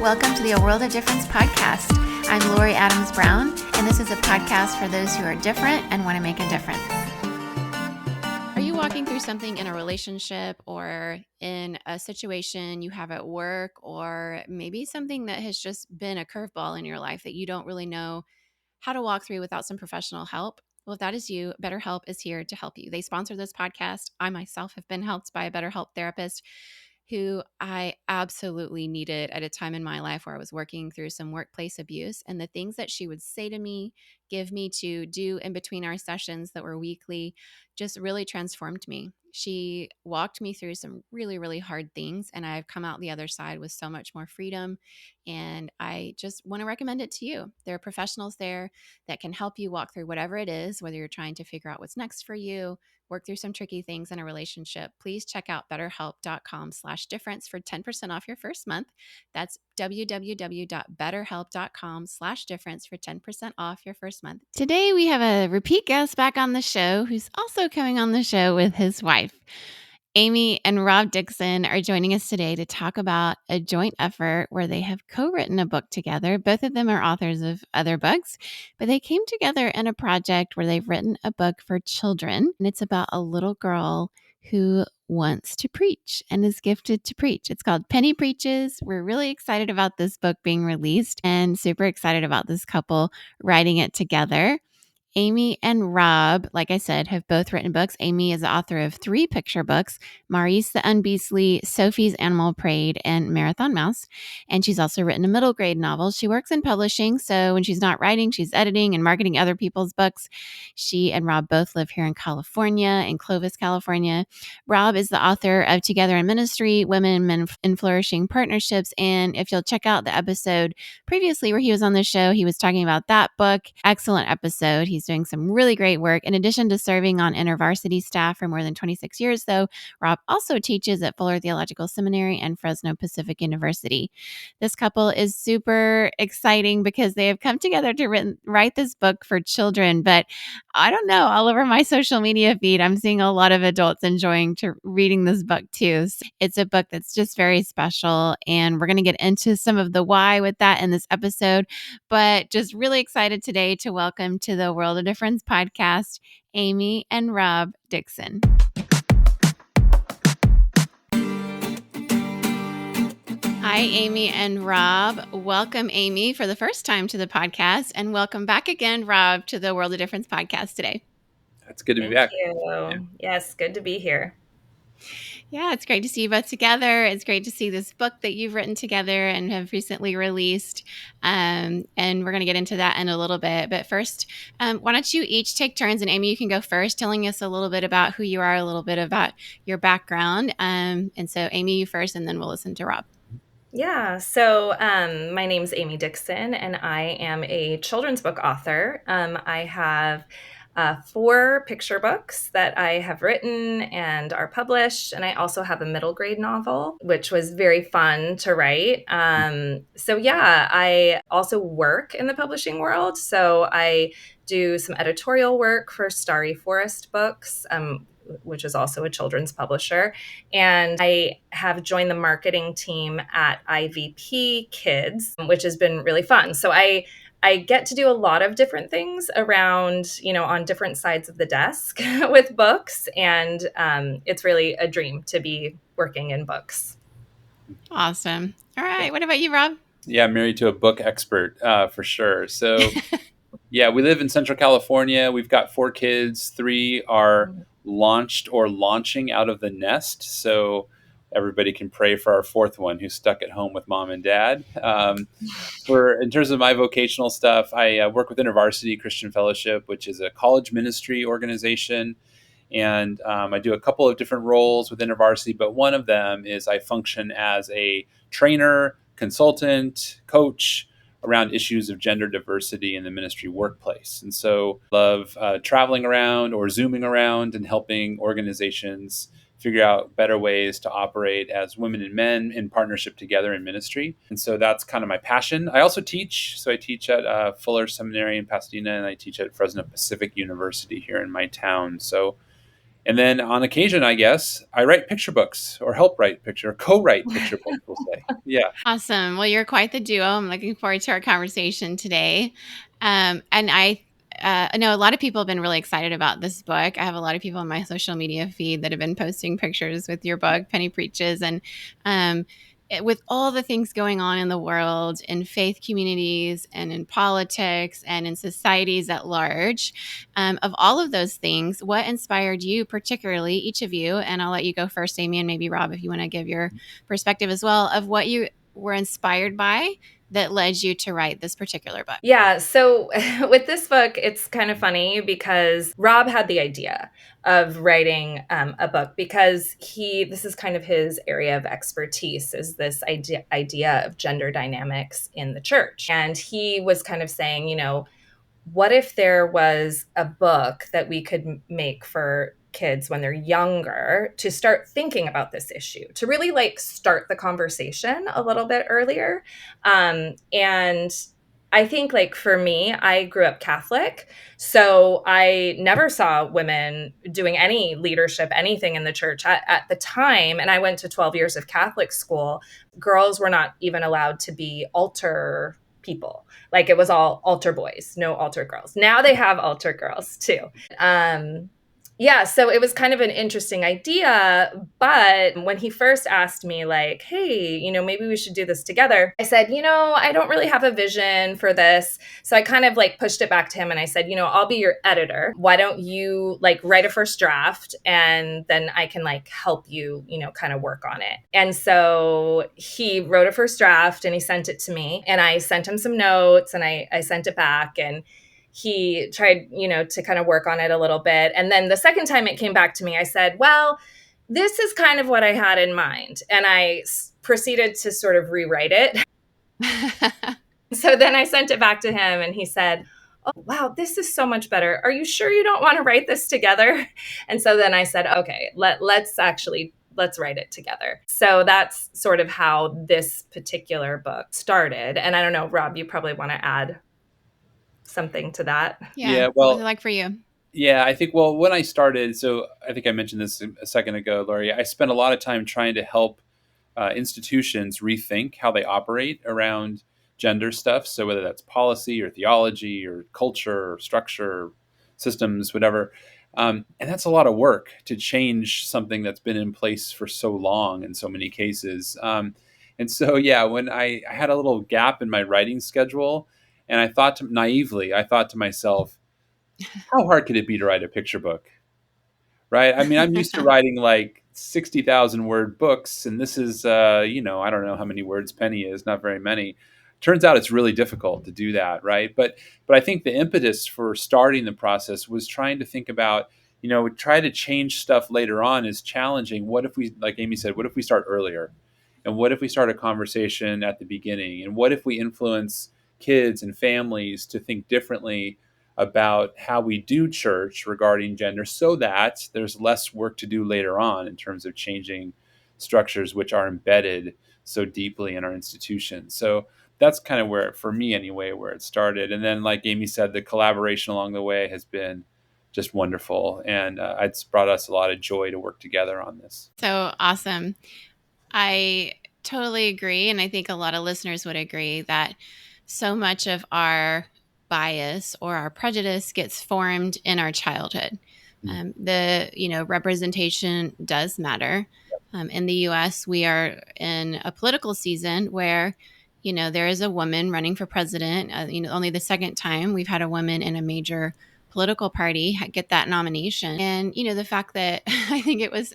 Welcome to the A World of Difference podcast. I'm Lori Adams Brown, and this is a podcast for those who are different and want to make a difference. Are you walking through something in a relationship or in a situation you have at work, or maybe something that has just been a curveball in your life that you don't really know how to walk through without some professional help? Well, if that is you, BetterHelp is here to help you. They sponsor this podcast. I myself have been helped by a BetterHelp therapist who I absolutely needed at a time in my life where I was working through some workplace abuse. And the things that she would say to me, give me to do in between our sessions that were weekly, just really transformed me. She walked me through some really, really hard things, and I've come out the other side with so much more freedom. And I just want to recommend it to you. There are professionals there that can help you walk through whatever it is, whether you're trying to figure out what's next for you, work through some tricky things in a relationship. Please check out betterhelp.com/difference for 10% off your first month. That's www.betterhelp.com/difference for 10% off your first month. Today, we have a repeat guest back on the show who's also coming on the show with his wife. Amy and Rob Dixon are joining us today to talk about a joint effort where they have co-written a book together. Both of them are authors of other books, but they came together in a project where they've written a book for children, and it's about a little girl who wants to preach and is gifted to preach. It's called Penny Preaches. We're really excited about this book being released and super excited about this couple writing it together. Amy and Rob, like I said, have both written books. Amy is the author of 3 picture books, Maurice the Unbeastly, Sophie's Animal Parade, and Marathon Mouse. And she's also written a middle grade novel. She works in publishing, so when she's not writing, she's editing and marketing other people's books. She and Rob both live here in California, in Clovis, California. Rob is the author of Together in Ministry, Women, Men in Flourishing Partnerships. And if you'll check out the episode previously where he was on the show, he was talking about that book. Excellent episode. He's doing some really great work. In addition to serving on InterVarsity staff for more than 26 years, though, Rob also teaches at Fuller Theological Seminary and Fresno Pacific University. This couple is super exciting because they have come together to write this book for children. But I don't know, all over my social media feed, I'm seeing a lot of adults enjoying reading this book too. So it's a book that's just very special, and we're going to get into some of the why with that in this episode. But just really excited today to welcome to the World of Difference podcast, Amy and Rob Dixon. Hi, Amy and Rob. Welcome, Amy, for the first time to the podcast, and welcome back again, Rob, to the World of Difference podcast today. It's good to be back. Thank you. Yeah. Yes, good to be here. Yeah, it's great to see you both together. It's great to see this book that you've written together and have recently released. And we're going to get into that in a little bit. But first, why don't you each take turns? And Amy, you can go first, telling us a little bit about who you are, a little bit about your background. And so Amy, you first, and then we'll listen to Rob. Yeah, so my name's Amy Dixon, and I am a children's book author. I have 4 picture books that I have written and are published, and I also have a middle grade novel, which was very fun to write. So yeah, I also work in the publishing world. So I do some editorial work for Starry Forest Books, which is also a children's publisher. And I have joined the marketing team at IVP Kids, which has been really fun. So I get to do a lot of different things around, on different sides of the desk with books. And it's really a dream to be working in books. Awesome. All right. What about you, Rob? Yeah, I'm married to a book expert for sure. So yeah, we live in Central California. We've got 4 kids. 3 are launched or launching out of the nest. So everybody can pray for our 4th one who's stuck at home with mom and dad. In terms of my vocational stuff, I work with InterVarsity Christian Fellowship, which is a college ministry organization. And I do a couple of different roles with InterVarsity, but one of them is I function as a trainer, consultant, coach around issues of gender diversity in the ministry workplace. And so love traveling around or Zooming around and helping organizations figure out better ways to operate as women and men in partnership together in ministry. And so that's kind of my passion. I also teach. So I teach at Fuller Seminary in Pasadena, and I teach at Fresno Pacific University here in my town. So And then on occasion, I guess, I write picture books or help write co-write picture books, we'll say. Yeah. Awesome. Well, you're quite the duo. I'm looking forward to our conversation today. And I know a lot of people have been really excited about this book. I have a lot of people on my social media feed that have been posting pictures with your book, Penny Preaches. And with all the things going on in the world, in faith communities and in politics and in societies at large, of all of those things, what inspired you particularly, each of you? And I'll let you go first, Amy, and maybe Rob, if you want to give your perspective as well, of what you were inspired by that led you to write this particular book. Yeah. So with this book, it's kind of funny because Rob had the idea of writing a book because this is kind of his area of expertise, is this idea of gender dynamics in the church. And he was kind of saying, what if there was a book that we could make for kids when they're younger to start thinking about this issue, to really start the conversation a little bit earlier. And I think for me, I grew up Catholic, so I never saw women doing any leadership, anything in the church at the time. And I went to 12 years of Catholic school. Girls were not even allowed to be altar people. It was all altar boys, no altar girls. Now they have altar girls too. Yeah, so it was kind of an interesting idea. But when he first asked me, hey, maybe we should do this together, I said, I don't really have a vision for this. So I kind of pushed it back to him and I said, I'll be your editor. Why don't you write a first draft and then I can help you, kind of work on it. And so he wrote a first draft and he sent it to me and I sent him some notes and I sent it back and he tried, to kind of work on it a little bit. And then the second time it came back to me, I said, well, this is kind of what I had in mind. And I proceeded to sort of rewrite it. So then I sent it back to him and he said, oh, wow, this is so much better. Are you sure you don't want to write this together? And so then I said, okay, let's write it together. So that's sort of how this particular book started. And I don't know, Rob, you probably want to add something to that. Yeah. What was it like for you? Yeah, I think, when I started, so I think I mentioned this a second ago, Lori, I spent a lot of time trying to help institutions rethink how they operate around gender stuff. So whether that's policy or theology or culture or structure or systems, whatever. And that's a lot of work to change something that's been in place for so long in so many cases. And so, yeah, when I had a little gap in my writing schedule, and I thought to myself, how hard could it be to write a picture book? Right? I mean, I'm used to writing 60,000 word books, and this is, I don't know how many words Penny is, not very many. Turns out it's really difficult to do that, right? But I think the impetus for starting the process was trying to think about, try to change stuff later on is challenging. What if we, like Amy said, what if we start earlier? And what if we start a conversation at the beginning? And what if we influence kids and families to think differently about how we do church regarding gender so that there's less work to do later on in terms of changing structures which are embedded so deeply in our institutions. So that's kind of where, for me anyway, where it started. And then, like Amy said, the collaboration along the way has been just wonderful. And it's brought us a lot of joy to work together on this. So awesome. I totally agree. And I think a lot of listeners would agree that so much of our bias or our prejudice gets formed in our childhood. The representation does matter. In the U.S., we are in a political season where there is a woman running for president. Only the second time we've had a woman in a major political party get that nomination. And the fact that I think it was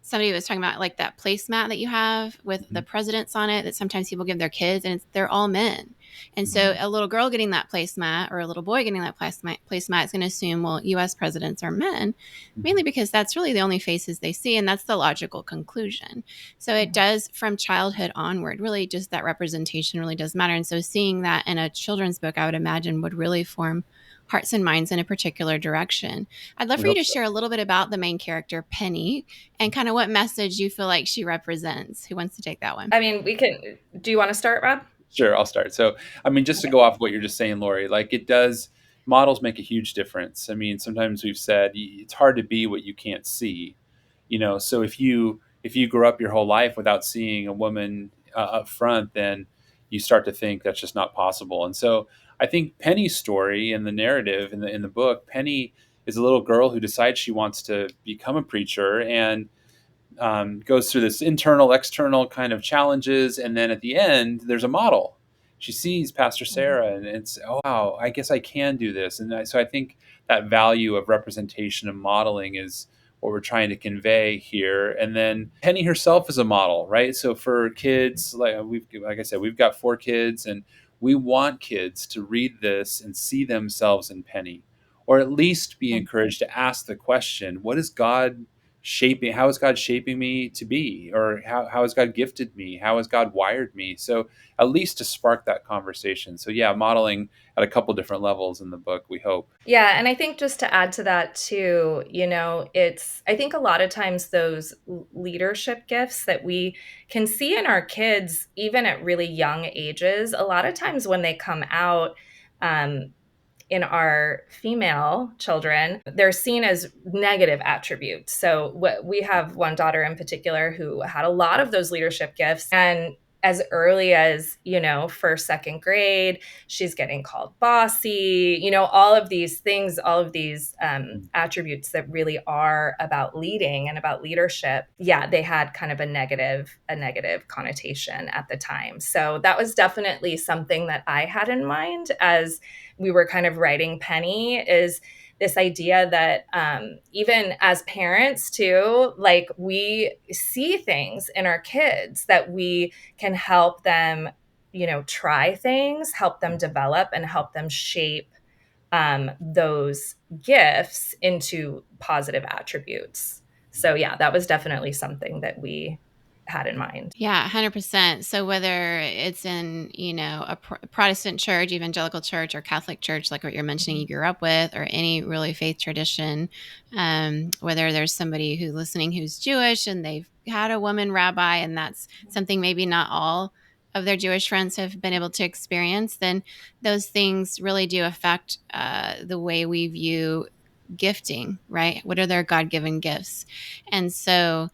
somebody was talking about that placemat that you have with the presidents on it that sometimes people give their kids, and they're all men. And so a little girl getting that placemat or a little boy getting that placemat is going to assume, well, U.S. presidents are men, mainly because that's really the only faces they see. And that's the logical conclusion. So it does, from childhood onward, really just that representation really does matter. And so seeing that in a children's book, I would imagine would really form hearts and minds in a particular direction. I'd love for you to share a little bit about the main character, Penny, and kind of what message you feel like she represents. Who wants to take that one? I mean, do you want to start, Rob? Sure, I'll start. So, I mean, just to go off what you're just saying, Lori, it does, models make a huge difference. I mean, sometimes we've said it's hard to be what you can't see, so if you grew up your whole life without seeing a woman up front, then you start to think that's just not possible. And so I think Penny's story and the narrative in the book, Penny is a little girl who decides she wants to become a preacher, and goes through this internal, external kind of challenges. And then at the end, there's a model. She sees Pastor Sarah, and it's, oh, wow, I guess I can do this. So I think that value of representation and modeling is what we're trying to convey here. And then Penny herself is a model, right? So for kids, like I said, we've got 4 kids, and we want kids to read this and see themselves in Penny, or at least be encouraged to ask the question, what is God shaping? How is God shaping me to be? Or how has God gifted me? How has God wired me? So at least to spark that conversation. So yeah, modeling at a couple different levels in the book, we hope. Yeah, and I think just to add to that too, I think a lot of times those leadership gifts that we can see in our kids, even at really young ages, a lot of times when they come out, in our female children, they're seen as negative attributes. So we have one daughter in particular who had a lot of those leadership gifts, and as early as, first, second grade, she's getting called bossy, all of these things, all of these attributes that really are about leading and about leadership. Yeah, they had kind of a negative connotation at the time. So that was definitely something that I had in mind as we were kind of writing Penny, is this idea that even as parents too, like we see things in our kids that we can help them, try things, help them develop, and help them shape those gifts into positive attributes. So yeah, that was definitely something that we had in mind. Yeah, 100%. So whether it's in, a Protestant church, evangelical church, or Catholic church, like what you're mentioning you grew up with, or any really faith tradition, whether there's somebody who's listening who's Jewish and they've had a woman rabbi, and that's something maybe not all of their Jewish friends have been able to experience, then those things really do affect the way we view gifting, right? What are their God-given gifts? And so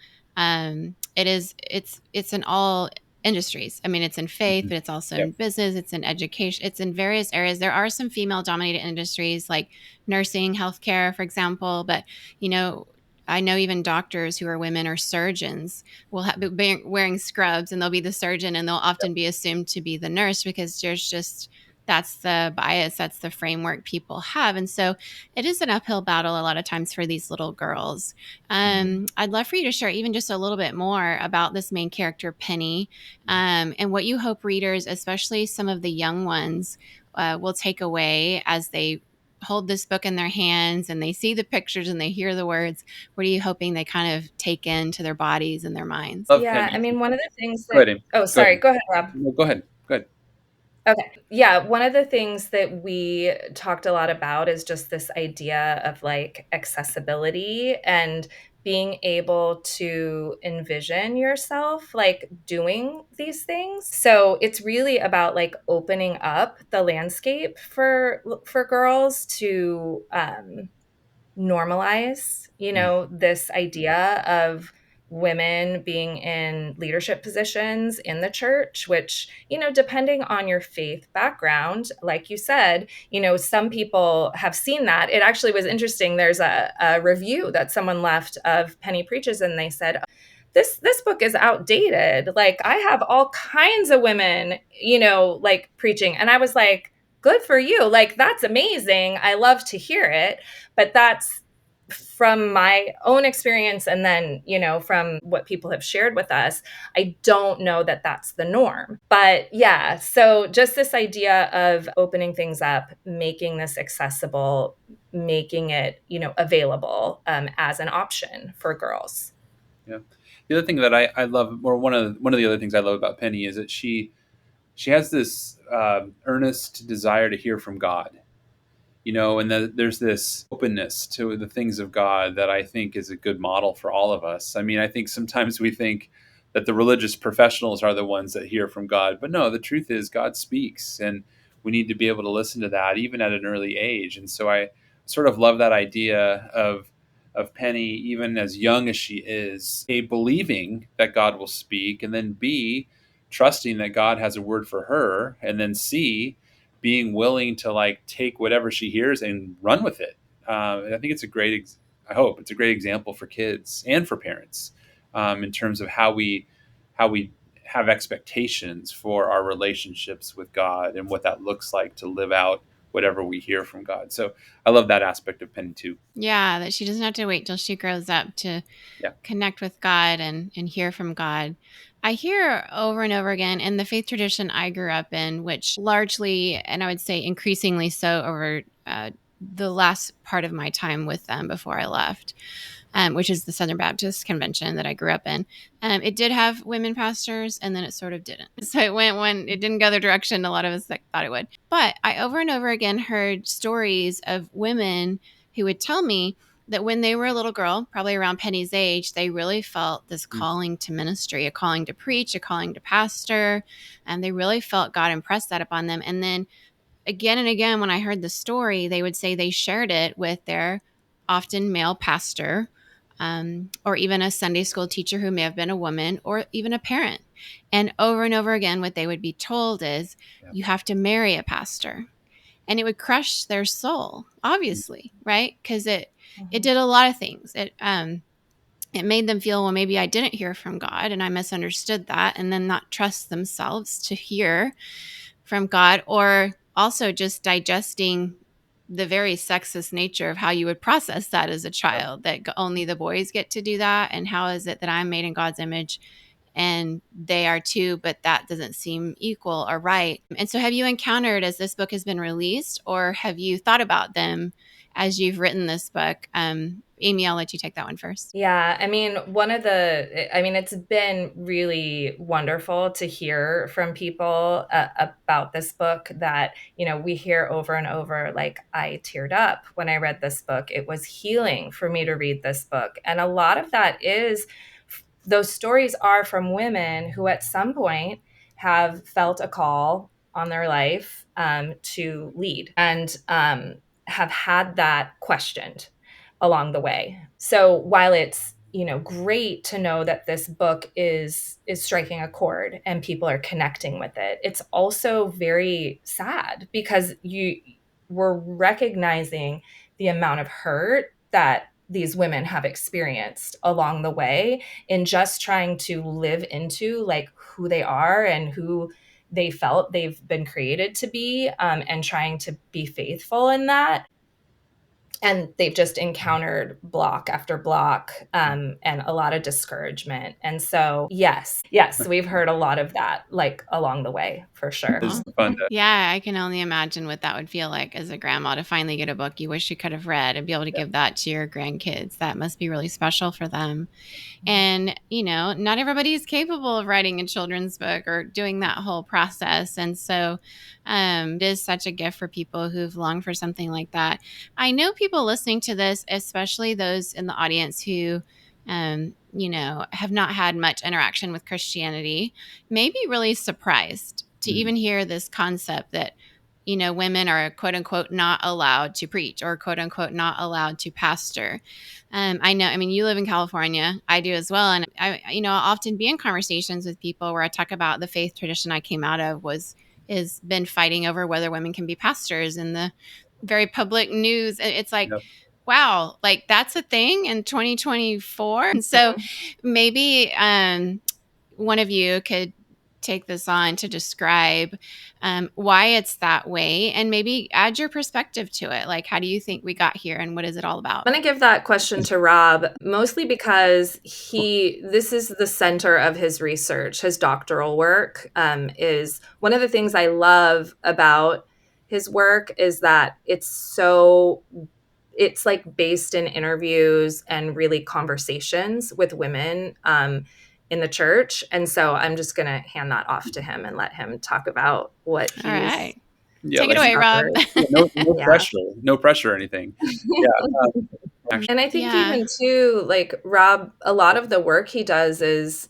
it's in all industries. I mean, it's in faith, but it's also Yep. in business, it's in education, it's in various areas. There are some female dominated industries like nursing, healthcare, for example, but I know even doctors who are women or surgeons will be wearing scrubs, and they'll be the surgeon, and they'll often be assumed to be the nurse because that's the bias, that's the framework people have. And so it is an uphill battle a lot of times for these little girls. I'd love for you to share even just a little bit more about this main character, Penny, and what you hope readers, especially some of the young ones, will take away as they hold this book in their hands and they see the pictures and they hear the words. What are you hoping they kind of take into their bodies and their minds? Love Yeah, I Penny. mean, one of the things Go that, ahead, Amy. oh, Go sorry, ahead. go ahead, Rob. No, go ahead. Go ahead. Okay. Yeah. One of the things that we talked a lot about is just this idea of like accessibility and being able to envision yourself like doing these things. So it's really about like opening up the landscape for girls to normalize, this idea of women being in leadership positions in the church, which, depending on your faith background, like you said, some people have seen that. It actually was interesting. There's a review that someone left of Penny Preaches, and they said, this book is outdated. Like I have all kinds of women, like preaching. And I was like, good for you. Like, that's amazing. I love to hear it. But that's from my own experience. And then, from what people have shared with us, I don't know that that's the norm. But yeah, so just this idea of opening things up, making this accessible, making it, available as an option for girls. Yeah. The other thing that I love, or one of the other things I love about Penny, is that she has this earnest desire to hear from God, and there's this openness to the things of God that I think is a good model for all of us. I mean, I think sometimes we think that the religious professionals are the ones that hear from God, but no, the truth is God speaks, and we need to be able to listen to that even at an early age. And so I sort of love that idea of Penny, even as young as she is, A, believing that God will speak, and then B, trusting that God has a word for her, and then C, being willing to like take whatever she hears and run with it. And I think it's a great, I hope it's a great example for kids and for parents, in terms of how we have expectations for our relationships with God and what that looks like to live out whatever we hear from God. So I love that aspect of Penny too. Yeah, that she doesn't have to wait till she grows up to Yeah. connect with God and hear from God. I hear over and over again in the faith tradition I grew up in, which largely, and I would say increasingly so over the last part of my time with them before I left, which is the Southern Baptist Convention that I grew up in. It did have women pastors, and then it sort of didn't. So it went when it didn't go the direction a lot of us thought it would. But I over and over again heard stories of women who would tell me that when they were a little girl, probably around Penny's age, they really felt this calling to ministry, a calling to preach, a calling to pastor, and they really felt God impressed that upon them. And then again and again, when I heard the story, they would say they shared it with their often male pastor, or even a Sunday school teacher who may have been a woman, or even a parent. And over again, what they would be told is, you have to marry a pastor. And it would crush their soul, obviously, right? Because it did a lot of things. It made them feel, well, maybe I didn't hear from God and I misunderstood that, and then not trust themselves to hear from God, or also just digesting the very sexist nature of how you would process that as a child, that only the boys get to do that. And how is it that I'm made in God's image and they are too, but that doesn't seem equal or right? And so have you encountered, as this book has been released, or have you thought about them as you've written this book? Amy, I'll let you take that one first. Yeah, I mean, it's been really wonderful to hear from people about this book that, we hear over and over, like, I teared up when I read this book. It was healing for me to read this book. And a lot of that is, those stories are from women who at some point have felt a call on their life to lead, and have had that questioned along the way. So while it's, great to know that this book is striking a chord and people are connecting with it, it's also very sad because we're recognizing the amount of hurt that these women have experienced along the way in just trying to live into like who they are and who they felt they've been created to be, and trying to be faithful in that. And they've just encountered block after block, and a lot of discouragement. And so, yes, we've heard a lot of that, like along the way, for sure. It's fun to, Yeah, I can only imagine what that would feel like as a grandma to finally get a book you wish you could have read and be able to give that to your grandkids. That must be really special for them. And, not everybody is capable of writing a children's book or doing that whole process. And so it is such a gift for people who've longed for something like that. I know people listening to this, especially those in the audience who, have not had much interaction with Christianity, may be really surprised to even hear this concept that, women are quote unquote not allowed to preach or quote unquote not allowed to pastor. I know, you live in California. I do as well. And I'll often be in conversations with people where I talk about the faith tradition I came out of is been fighting over whether women can be pastors in the very public news. It's like, wow, like that's a thing in 2024. And so maybe one of you could take this on to describe why it's that way and maybe add your perspective to it. Like, how do you think we got here and what is it all about? I'm going to give that question to Rob, mostly because this is the center of his research. His doctoral work is one of the things I love about his work is that it's like based in interviews and really conversations with women in the church. And so I'm just going to hand that off to him and let him talk about what he's... All right. Take it away, Rob. No pressure. No pressure or anything. And I think even too, like Rob, a lot of the work he does is,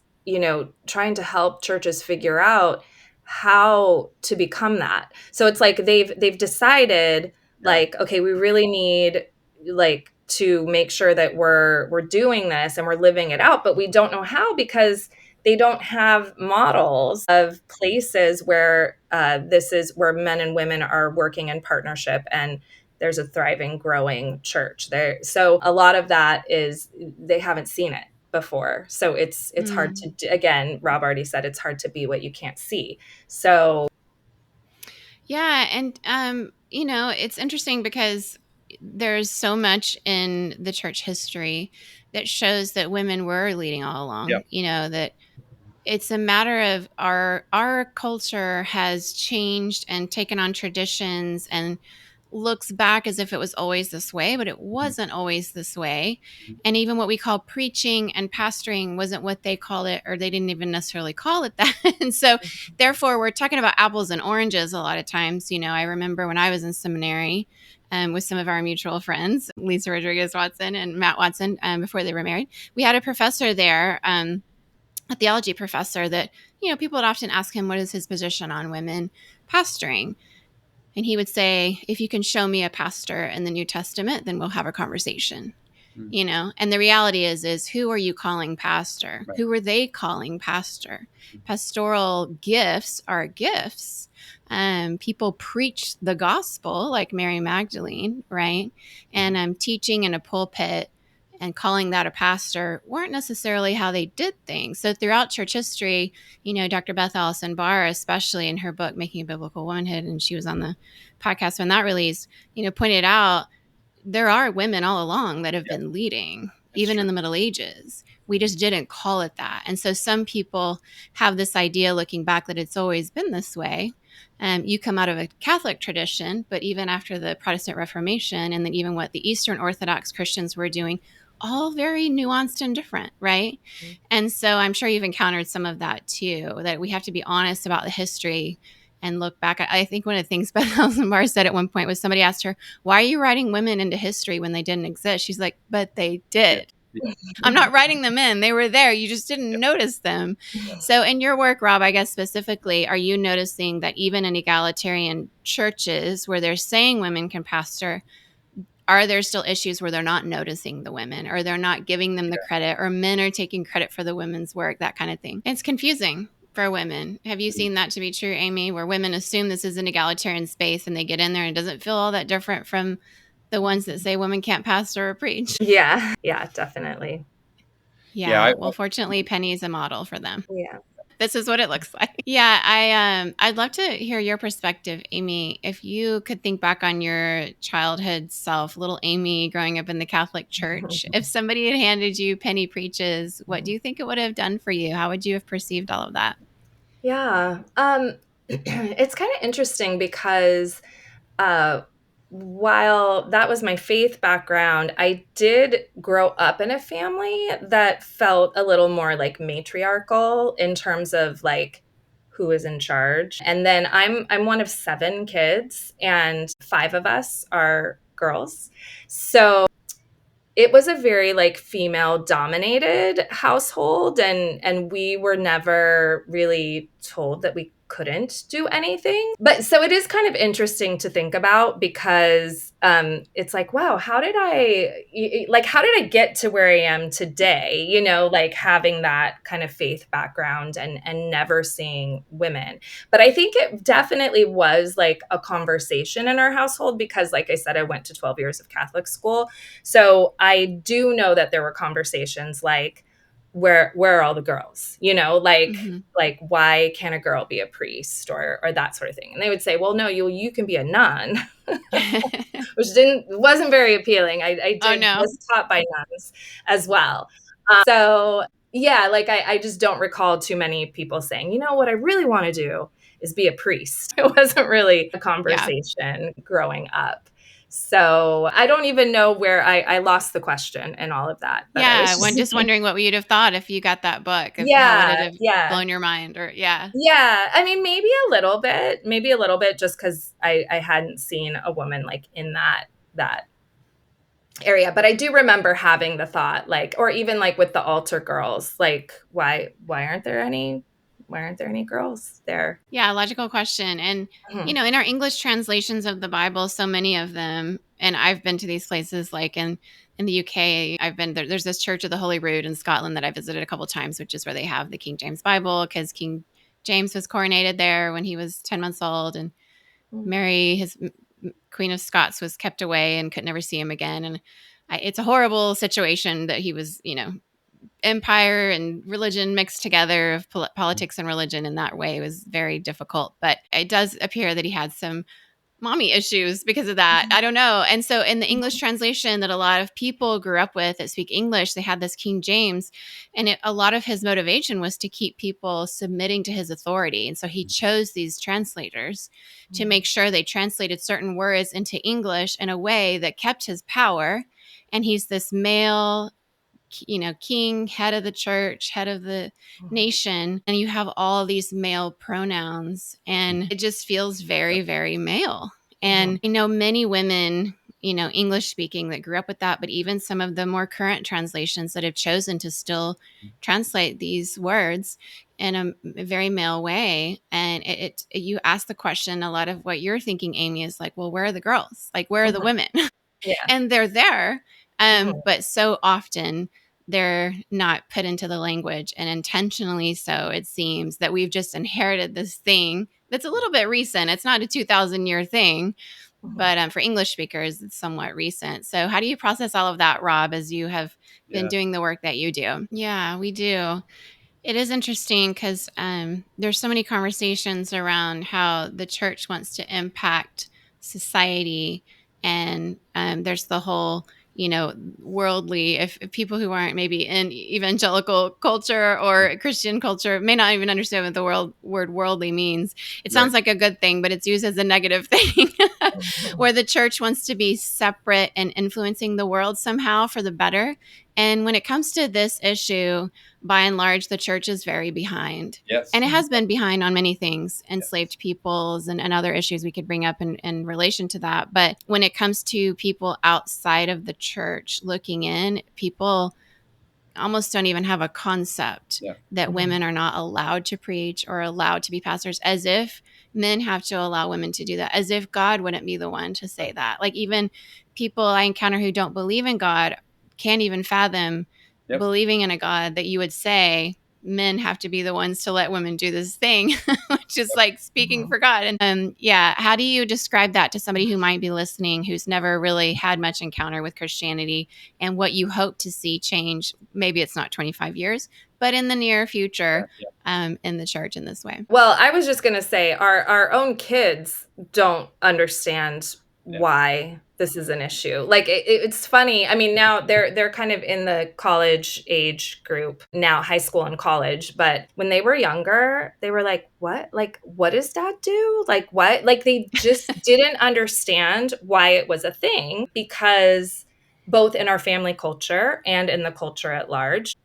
trying to help churches figure out how to become that. So it's like they've decided, like, okay, we really need, like, to make sure that we're doing this and we're living it out, but we don't know how, because they don't have models of places where this is where men and women are working in partnership, and there's a thriving, growing church there. So a lot of that is they haven't seen it before. So it's hard to do. Again, Rob already said it's hard to be what you can't see. So yeah, and it's interesting because there's so much in the church history that shows that women were leading all along. Yep. That it's a matter of our culture has changed and taken on traditions and looks back as if it was always this way, but it wasn't always this way. And even what we call preaching and pastoring wasn't what they call it, or they didn't even necessarily call it that. And so therefore we're talking about apples and oranges a lot of times. I remember when I was in seminary, with some of our mutual friends, Lisa Rodriguez Watson and Matt Watson, before they were married, we had a professor there, a theology professor, that people would often ask him what is his position on women pastoring, and he would say, if you can show me a pastor in the New Testament, then we'll have a conversation. And the reality is who are you calling pastor? Right. Who are they calling pastor? Pastoral gifts are gifts. People preach the gospel like Mary Magdalene, right? And teaching in a pulpit and calling that a pastor weren't necessarily how they did things. So throughout church history, Dr. Beth Allison Barr, especially in her book, Making a Biblical Womanhood, and she was on the podcast when that released, pointed out there are women all along that have been leading, even in the Middle Ages. We just didn't call it that. And so some people have this idea looking back that it's always been this way. You come out of a Catholic tradition, but even after the Protestant Reformation, and then even what the Eastern Orthodox Christians were doing, all very nuanced and different, right? And so I'm sure you've encountered some of that too, that we have to be honest about the history and look back. I think one of the things Beth Allison Barr said at one point was, somebody asked her, why are you writing women into history when they didn't exist? She's like, but they did. Yeah. I'm not writing them in. They were there. You just didn't notice them. So in your work, Rob, I guess specifically, are you noticing that even in egalitarian churches where they're saying women can pastor, are there still issues where they're not noticing the women, or they're not giving them the credit, or men are taking credit for the women's work, that kind of thing? It's confusing for women. Have you seen that to be true, Amy, where women assume this is an egalitarian space and they get in there and it doesn't feel all that different from the ones that say women can't pastor or preach? yeah, definitely. Yeah. Well, fortunately, Penny's a model for them. Yeah. This is what it looks like. Yeah, I'd love to hear your perspective, Amy. If you could think back on your childhood self, little Amy growing up in the Catholic Church, if somebody had handed you Penny Preaches, what do you think it would have done for you? How would you have perceived all of that? Yeah. It's kind of interesting because while that was my faith background, I did grow up in a family that felt a little more like matriarchal in terms of like who is in charge. And then I'm one of 7 kids, and 5 of us are girls. So it was a very like female dominated household, and we were never really told that we couldn't do anything. But so it is kind of interesting to think about, because it's like, wow, how did I get to where I am today, like having that kind of faith background and never seeing women. But I think it definitely was like a conversation in our household, because like I said, I went to 12 years of Catholic school. So I do know that there were conversations like, where are all the girls? Like why can't a girl be a priest, or that sort of thing? And they would say, well, no, you can be a nun, which wasn't very appealing. Was taught by nuns as well. So yeah, like I just don't recall too many people saying, what I really want to do is be a priest. It wasn't really a conversation growing up. So I don't even know where I lost the question and all of that. Yeah, I'm just wondering what you'd have thought if you got that book. How would it have blown your mind? Or yeah. I mean, maybe a little bit, just because I hadn't seen a woman like in that area. But I do remember having the thought, like, or even like with the altar girls, like, why aren't there any why aren't there any girls there? Yeah, logical question. And, in our English translations of the Bible, so many of them, and I've been to these places like in the UK, I've been there. There's this Church of the Holy Rood in Scotland that I visited a couple of times, which is where they have the King James Bible, because King James was coronated there when he was 10 months old. And Mary, his Queen of Scots, was kept away and could never see him again. And it's a horrible situation that he was, empire and religion mixed together, of politics and religion in that way, was very difficult. But it does appear that he had some mommy issues because of that. I don't know. And so in the English translation that a lot of people grew up with that speak English, they had this King James, and a lot of his motivation was to keep people submitting to his authority. And so he chose these translators to make sure they translated certain words into English in a way that kept his power. And he's this male, king, head of the church, head of the nation, and you have all these male pronouns, and it just feels very, very male. And I know many women, English speaking, that grew up with that, but even some of the more current translations that have chosen to still translate these words in a very male way. And you ask the question, a lot of what you're thinking, Amy, is like, well, where are the girls? Like, where are the women? Yeah. And they're there. But so often they're not put into the language, and intentionally so, it seems, that we've just inherited this thing that's a little bit recent. It's not a 2,000-year thing, but for English speakers, it's somewhat recent. So how do you process all of that, Rob, as you have been doing the work that you do? Yeah, we do. It is interesting because there's so many conversations around how the church wants to impact society, and there's the whole, worldly. If people who aren't maybe in evangelical culture or Christian culture may not even understand what the word worldly means, it sounds like a good thing, but it's used as a negative thing, where the church wants to be separate and influencing the world somehow for the better. And when it comes to this issue, by and large, the church is very behind. Yes. And it has been behind on many things, enslaved peoples and other issues we could bring up in relation to that. But when it comes to people outside of the church looking in, people almost don't even have a concept that women are not allowed to preach or allowed to be pastors, as if men have to allow women to do that, as if God wouldn't be the one to say that. Like, even people I encounter who don't believe in God can't even fathom believing in a God that you would say men have to be the ones to let women do this thing, which is like speaking for God. And how do you describe that to somebody who might be listening, who's never really had much encounter with Christianity, and what you hope to see change? Maybe it's not 25 years, but in the near future, in the church in this way. Well, I was just going to say our own kids don't understand why this is an issue. Like, it's funny. I mean, now they're kind of in the college age group now, high school and college. But when they were younger, they were like, what? Like, what does that do? Like, what? Like, they just didn't understand why it was a thing, because both in our family culture and in the culture at large,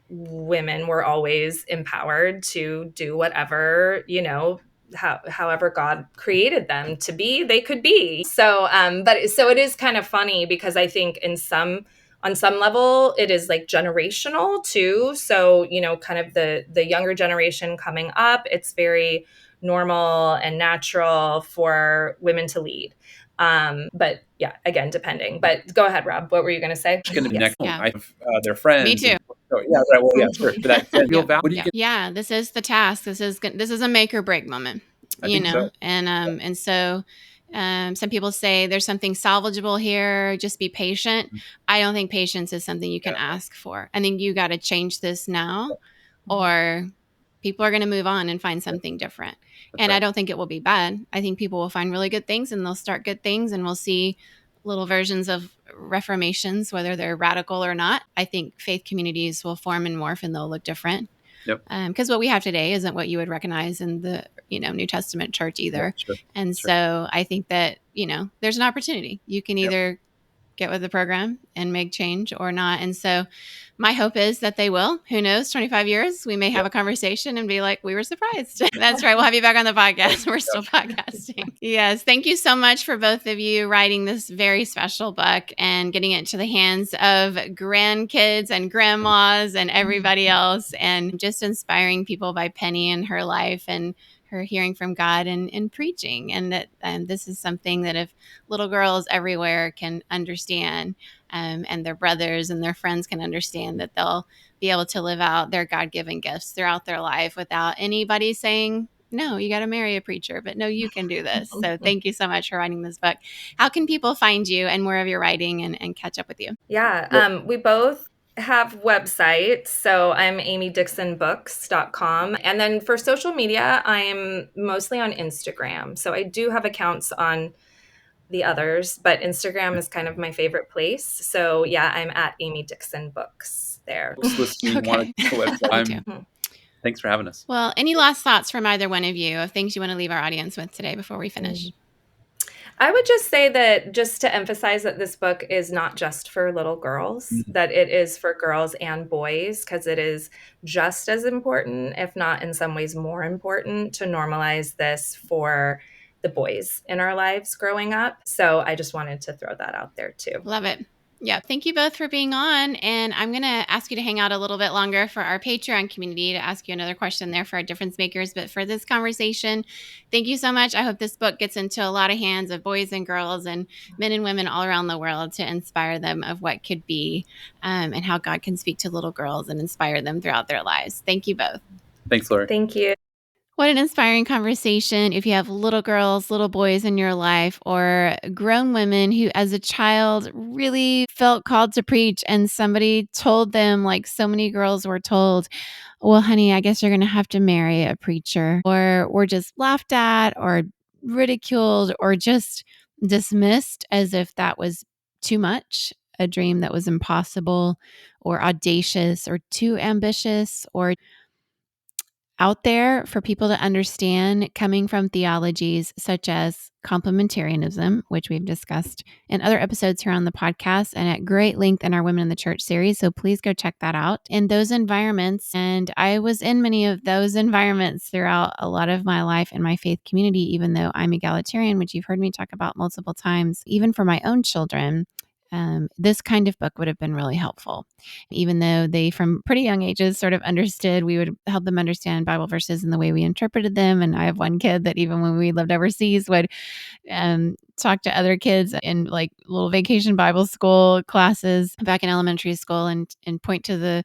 women were always empowered to do whatever, however God created them to be, they could be. So, so it is kind of funny, because I think on some level, it is like generational too. So, kind of the younger generation coming up, it's very normal and natural for women to lead. But yeah, again, depending. But go ahead, Rob. What were you going to say? It's going to be next. Yeah. I have their friends. Me too. Sure. But that real value. What do you get? Yeah, this is the task. This is a make or break moment, I think so. And so some people say there's something salvageable here. Just be patient. I don't think patience is something you can ask for. I think you got to change this now, or people are going to move on and find something different. That's right. I don't think it will be bad. I think people will find really good things, and they'll start good things, and we'll see little versions of reformations, whether they're radical or not. I think faith communities will form and morph, and they'll look different. Yep. Because what we have today isn't what you would recognize in the New Testament church either. Yeah, sure. And so I think that there's an opportunity. You can either get with the program and make change or not. And so My hope is that they will. Who knows? 25 years, we may have a conversation and be like, we were surprised. That's right. We'll have you back on the podcast. We're still podcasting. Yes. Thank you so much for both of you writing this very special book and getting it into the hands of grandkids and grandmas and everybody else, and just inspiring people by Penny and her life and her hearing from God and preaching. And that this is something that if little girls everywhere can understand, and their brothers and their friends can understand, that they'll be able to live out their God-given gifts throughout their life without anybody saying, no, you got to marry a preacher, but no, you can do this. So thank you so much for writing this book. How can people find you and more of your writing and catch up with you? Yeah, we both have websites. So I'm amydixonbooks.com. And then for social media, I'm mostly on Instagram. So I do have accounts on the others, but Instagram is kind of my favorite place. So yeah, I'm at Amy Dixon Books there. Listening, want to go website. Thanks for having us. Well, any last thoughts from either one of you of things you want to leave our audience with today before we finish? I would just say that, just to emphasize that this book is not just for little girls, that it is for girls and boys, because it is just as important, if not in some ways more important, to normalize this for the boys in our lives growing up. So I just wanted to throw that out there too. Love it. Yeah. Thank you both for being on. And I'm going to ask you to hang out a little bit longer for our Patreon community to ask you another question there for our difference makers. But for this conversation, thank you so much. I hope this book gets into a lot of hands of boys and girls and men and women all around the world to inspire them of what could be, and how God can speak to little girls and inspire them throughout their lives. Thank you both. Thanks, Lori. Thank you. What an inspiring conversation. If you have little girls, little boys in your life, or grown women who as a child really felt called to preach and somebody told them, like so many girls were told, well, honey, I guess you're going to have to marry a preacher, or were just laughed at or ridiculed or just dismissed as if that was too much, a dream that was impossible or audacious or too ambitious or out there for people to understand, coming from theologies such as complementarianism, which we've discussed in other episodes here on the podcast and at great length in our Women in the Church series. So please go check that out. In those environments, and I was in many of those environments throughout a lot of my life in my faith community, even though I'm egalitarian, which you've heard me talk about multiple times, even for my own children. This kind of book would have been really helpful, even though they from pretty young ages sort of understood. We would help them understand Bible verses in the way we interpreted them. And I have one kid that even when we lived overseas would talk to other kids in like little vacation Bible school classes back in elementary school and point to the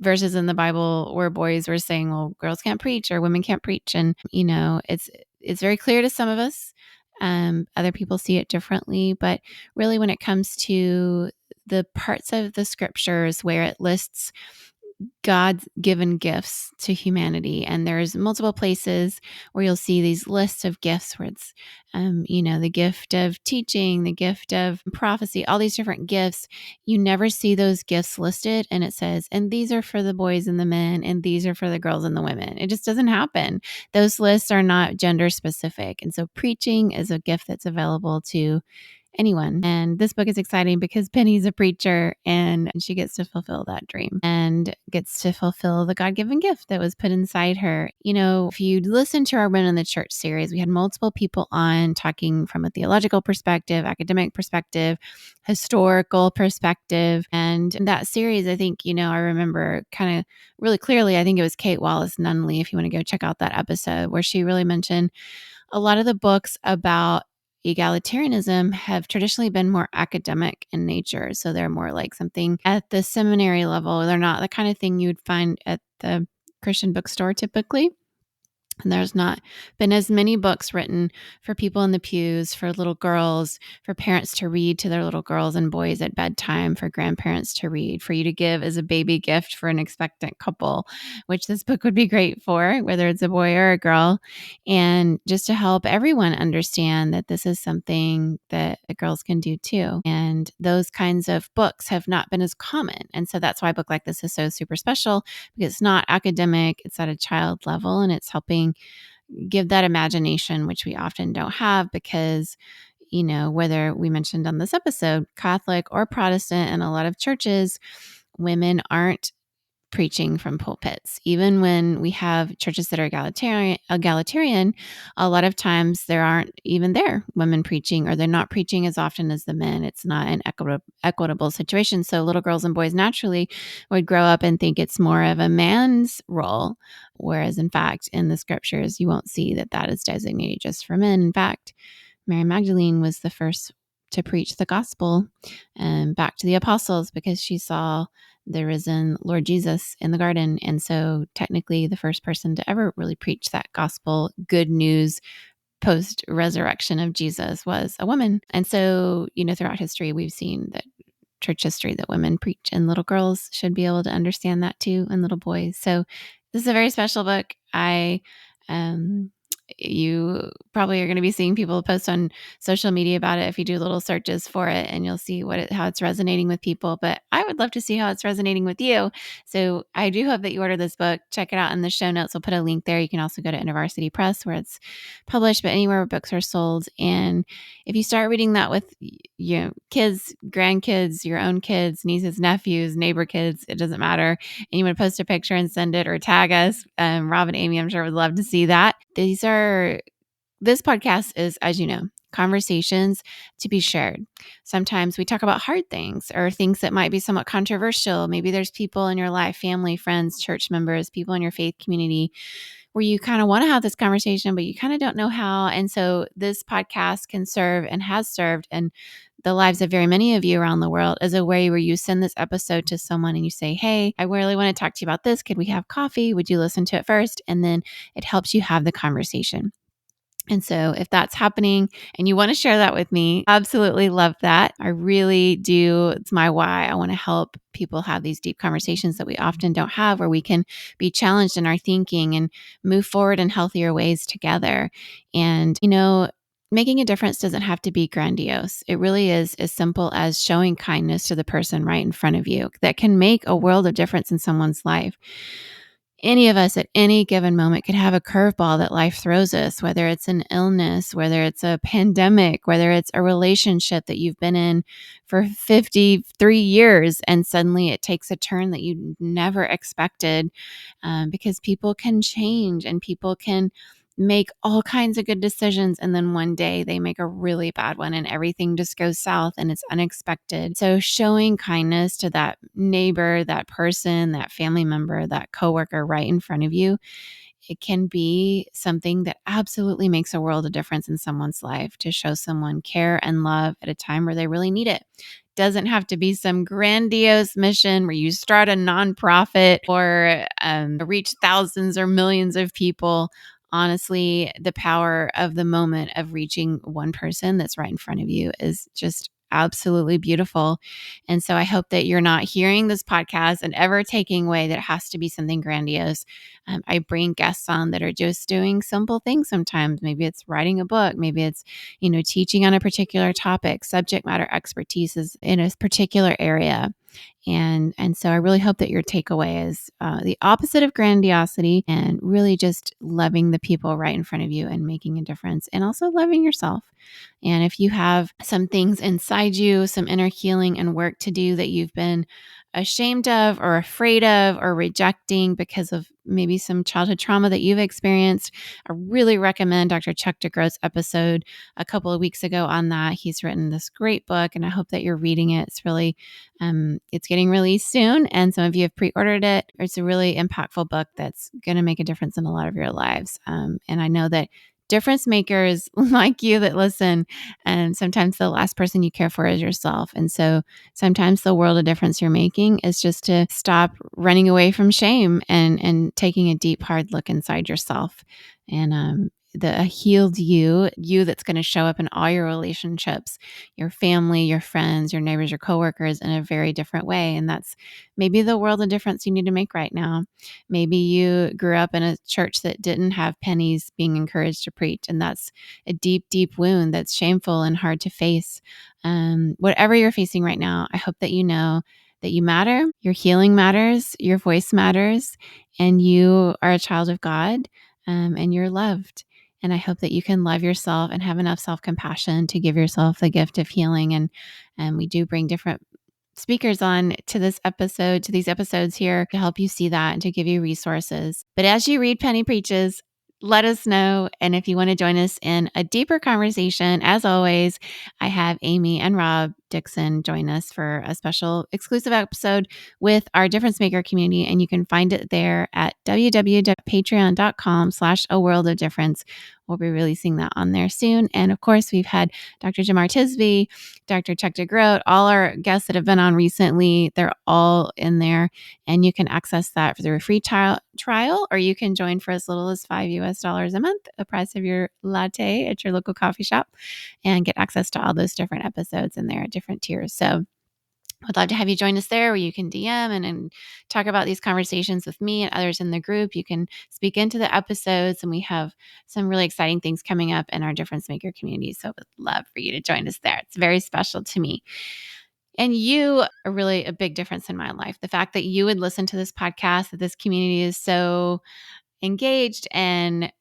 verses in the Bible where boys were saying, well, girls can't preach or women can't preach. And, it's very clear to some of us. Other people see it differently. But really, when it comes to the parts of the scriptures where it lists God's given gifts to humanity, and there's multiple places where you'll see these lists of gifts where it's, the gift of teaching, the gift of prophecy, all these different gifts. You never see those gifts listed, and it says, and these are for the boys and the men, and these are for the girls and the women. It just doesn't happen. Those lists are not gender specific, and so preaching is a gift that's available to anyone. And this book is exciting because Penny's a preacher and she gets to fulfill that dream and gets to fulfill the God-given gift that was put inside her. If you listen to our Women in the Church series, we had multiple people on talking from a theological perspective, academic perspective, historical perspective. And in that series, I think, I remember kind of really clearly, I think it was Kate Wallace Nunley, if you want to go check out that episode, where she really mentioned a lot of the books about egalitarianism have traditionally been more academic in nature. So they're more like something at the seminary level. They're not the kind of thing you would find at the Christian bookstore typically. And there's not been as many books written for people in the pews, for little girls, for parents to read to their little girls and boys at bedtime, for grandparents to read, for you to give as a baby gift for an expectant couple, which this book would be great for, whether it's a boy or a girl. And just to help everyone understand that this is something that girls can do too. And those kinds of books have not been as common. And so that's why a book like this is so super special, because it's not academic, it's at a child level, and it's helping give that imagination, which we often don't have because, whether we mentioned on this episode, Catholic or Protestant, and a lot of churches women aren't preaching from pulpits. Even when we have churches that are egalitarian, a lot of times there aren't even there women preaching, or they're not preaching as often as the men. It's not an equitable situation. So little girls and boys naturally would grow up and think it's more of a man's role. Whereas in fact, in the scriptures, you won't see that that is designated just for men. In fact, Mary Magdalene was the first to preach the gospel back to the apostles because she saw the risen Lord Jesus in the garden. And so technically the first person to ever really preach that gospel, good news, post resurrection of Jesus was a woman. And so, throughout history, we've seen that church history that women preach, and little girls should be able to understand that too, and little boys. So this is a very special book. You probably are going to be seeing people post on social media about it if you do little searches for it, and you'll see how it's resonating with people. But I would love to see how it's resonating with you. So I do hope that you order this book. Check it out in the show notes. We'll put a link there. You can also go to InterVarsity Press where it's published, but anywhere where books are sold. And if you start reading that with kids, grandkids, your own kids, nieces, nephews, neighbor kids, it doesn't matter, and you want to post a picture and send it or tag us, Rob and Amy, I'm sure would love to see that. This podcast is, as you know, conversations to be shared. Sometimes we talk about hard things or things that might be somewhat controversial. Maybe there's people in your life, family, friends, church members, people in your faith community where you kind of want to have this conversation, but you kind of don't know how. And so this podcast can serve and has served in the lives of very many of you around the world as a way where you send this episode to someone and you say, hey, I really want to talk to you about this. Could we have coffee? Would you listen to it first? And then it helps you have the conversation. And so if that's happening and you want to share that with me, absolutely love that. I really do. It's my why. I want to help people have these deep conversations that we often don't have, where we can be challenged in our thinking and move forward in healthier ways together. And, making a difference doesn't have to be grandiose. It really is as simple as showing kindness to the person right in front of you that can make a world of difference in someone's life. Any of us at any given moment could have a curveball that life throws us, whether it's an illness, whether it's a pandemic, whether it's a relationship that you've been in for 53 years and suddenly it takes a turn that you never expected, because people can change and people can make all kinds of good decisions, and then one day they make a really bad one and everything just goes south and it's unexpected. So showing kindness to that neighbor, that person, that family member, that coworker right in front of you, it can be something that absolutely makes a world of difference in someone's life, to show someone care and love at a time where they really need it. Doesn't have to be some grandiose mission where you start a nonprofit or reach thousands or millions of people. Honestly, the power of the moment of reaching one person that's right in front of you is just absolutely beautiful. And so I hope that you're not hearing this podcast and ever taking away that it has to be something grandiose. I bring guests on that are just doing simple things sometimes. Maybe it's writing a book. Maybe it's, teaching on a particular topic. Subject matter expertise is in a particular area. And so I really hope that your takeaway is the opposite of grandiosity, and really just loving the people right in front of you and making a difference, and also loving yourself. And if you have some things inside you, some inner healing and work to do that you've been ashamed of or afraid of or rejecting because of maybe some childhood trauma that you've experienced, I really recommend Dr. Chuck DeGroat's episode a couple of weeks ago on that. He's written this great book, and I hope that you're reading it. It's really, it's getting released soon, and some of you have pre-ordered it. It's a really impactful book that's going to make a difference in a lot of your lives. And I know that difference makers like you that listen, and sometimes the last person you care for is yourself. And so sometimes the world of difference you're making is just to stop running away from shame and taking a deep, hard look inside yourself. And the healed you that's going to show up in all your relationships, your family, your friends, your neighbors, your coworkers, in a very different way. And that's maybe the world of difference you need to make right now. Maybe you grew up in a church that didn't have pennies being encouraged to preach, and that's a deep, deep wound that's shameful and hard to face. Whatever you're facing right now, I hope that you know that you matter, your healing matters, your voice matters, and you are a child of God, and you're loved. And I hope that you can love yourself and have enough self-compassion to give yourself the gift of healing. And we do bring different speakers on to these episodes here to help you see that and to give you resources. But as you read Penny Preaches, let us know. And if you want to join us in a deeper conversation, as always, I have Amy and Rob Dixon join us for a special exclusive episode with our Difference Maker community. And you can find it there at www.patreon.com/aworldofdifference. We'll be releasing that on there soon. And of course, we've had Dr. Jamar Tisby, Dr. Chuck DeGroat, all our guests that have been on recently, they're all in there. And you can access that for the free trial, or you can join for as little as $5 a month, the price of your latte at your local coffee shop, and get access to all those different episodes in there at different tiers. So I'd love to have you join us there, where you can DM and talk about these conversations with me and others in the group. You can speak into the episodes, and we have some really exciting things coming up in our Difference Maker community. So I would love for you to join us there. It's very special to me. And you are really a big difference in my life. The fact that you would listen to this podcast, that this community is so engaged and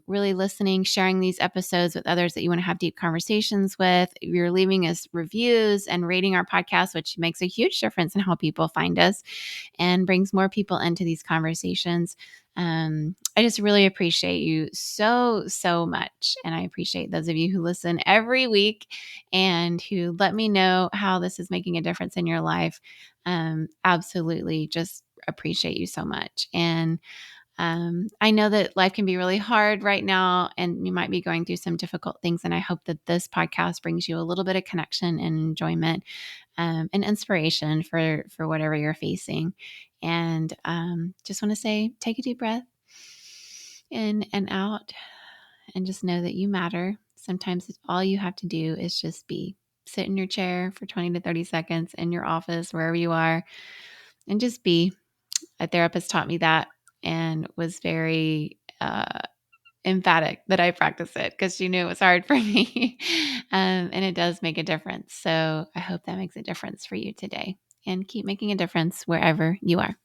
really listening, sharing these episodes with others that you want to have deep conversations with. You're leaving us reviews and rating our podcast, which makes a huge difference in how people find us and brings more people into these conversations. I just really appreciate you so, so much. And I appreciate those of you who listen every week and who let me know how this is making a difference in your life. Absolutely just appreciate you so much. And I know that life can be really hard right now, and you might be going through some difficult things. And I hope that this podcast brings you a little bit of connection and enjoyment and inspiration for whatever you're facing. And just want to say, take a deep breath in and out, and just know that you matter. Sometimes all you have to do is just be. Sit in your chair for 20 to 30 seconds in your office, wherever you are, and just be. A therapist taught me that and was very emphatic that I practice it because she knew it was hard for me. And it does make a difference. So I hope that makes a difference for you today, and keep making a difference wherever you are.